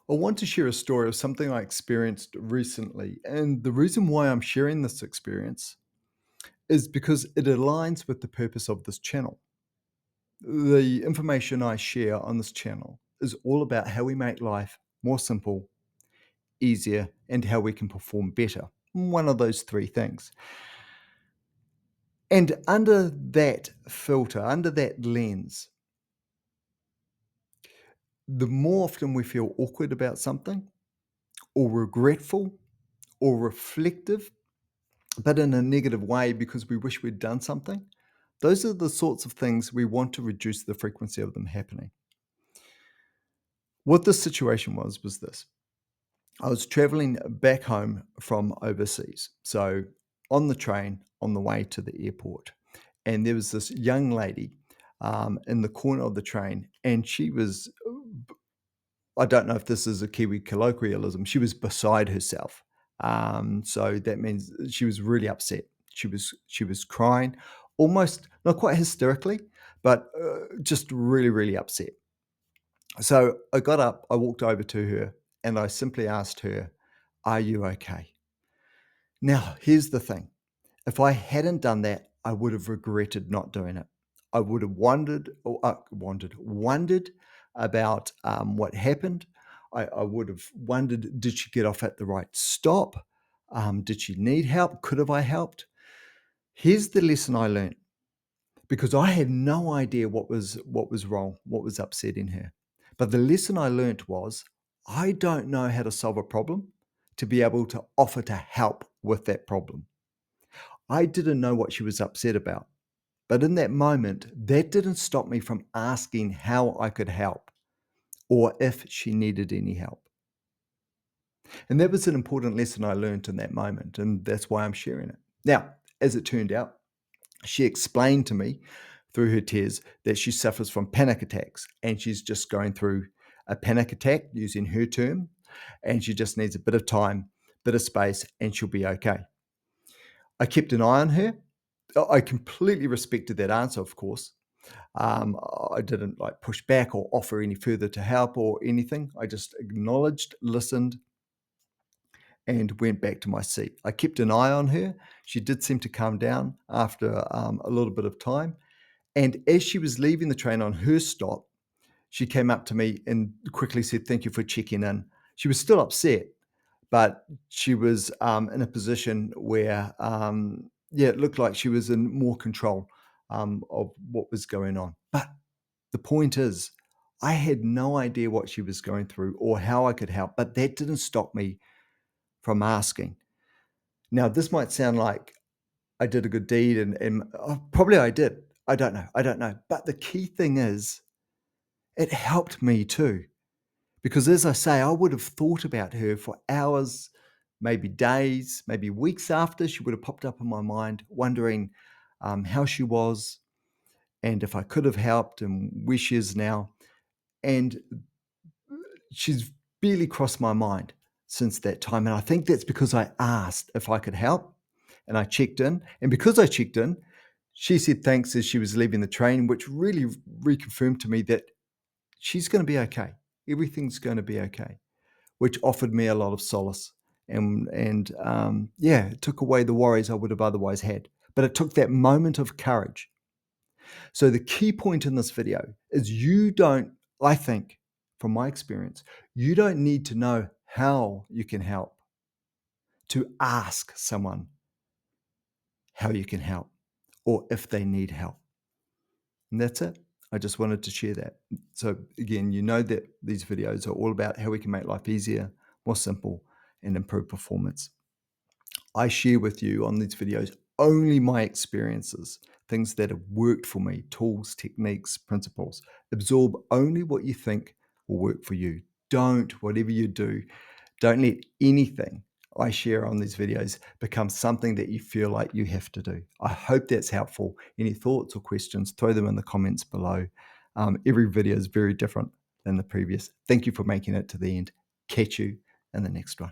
I want to share a story of something I experienced recently. And the reason why I'm sharing this experience is because it aligns with the purpose of this channel. The information I share on this channel is all about how we make life more simple, easier, and how we can perform better. One of those three things. And under that filter, under that lens, the more often we feel awkward about something, or regretful, or reflective, but in a negative way because we wish we'd done something. Those are the sorts of things we want to reduce the frequency of them happening. What this situation was this. I was traveling back home from overseas. So on the train on the way to the airport, and there was this young lady in the corner of the train, and she was, I don't know if this is a Kiwi colloquialism, she was beside herself. So that means she was really upset. She was crying, almost not quite hysterically, but just really, really upset. So I got up, I walked over to her, and I simply asked her, "Are you okay?" Now, here's the thing. If I hadn't done that, I would have regretted not doing it. I would have wondered about what happened. I would have wondered, did she get off at the right stop? Did she need help? Could have I helped? Here's the lesson I learned because I had no idea what was wrong, what was upsetting her. But the lesson I learnt was I don't know how to solve a problem to be able to offer to help with that problem. I didn't know what she was upset about. But in that moment, that didn't stop me from asking how I could help or if she needed any help. And that was an important lesson I learned in that moment. And that's why I'm sharing it. Now, as it turned out, she explained to me through her tears that she suffers from panic attacks and she's just going through a panic attack, using her term, and she just needs a bit of time, bit of space, and she'll be okay. I kept an eye on her. I completely respected that answer, of course. Um, I didn't like push back or offer any further to help or anything. I just acknowledged, listened, and went back to my seat. I kept an eye on her. She did seem to calm down after a little bit of time. And as she was leaving the train on her stop, she came up to me and quickly said, "Thank you for checking in." She was still upset, but she was in a position where, yeah, it looked like she was in more control of what was going on. But the point is, I had no idea what she was going through or how I could help, but that didn't stop me from asking. Now, this might sound like I did a good deed, and probably I did. I don't know. I don't know. But the key thing is, it helped me too. Because as I say, I would have thought about her for hours, maybe days, maybe weeks after. She would have popped up in my mind, wondering how she was and if I could have helped and where she is now. And she's barely crossed my mind since that time. And I think that's because I asked if I could help and I checked in. And because I checked in, she said thanks as she was leaving the train, which really reconfirmed to me that she's going to be okay. Everything's going to be okay, which offered me a lot of solace. And yeah, it took away the worries I would have otherwise had. But it took that moment of courage. So the key point in this video is you don't, I think, from my experience, you don't need to know how you can help to ask someone how you can help or if they need help. And that's it. I just wanted to share that. So again, you know that these videos are all about how we can make life easier, more simple, and improve performance. I share with you on these videos only my experiences, things that have worked for me, tools, techniques, principles. Absorb only what you think will work for you. Don't, whatever you do, don't let anything I share on these videos become something that you feel like you have to do. I hope that's helpful. Any thoughts or questions, throw them in the comments below. Every video is very different than the previous. Thank you for making it to the end. Catch you in the next one.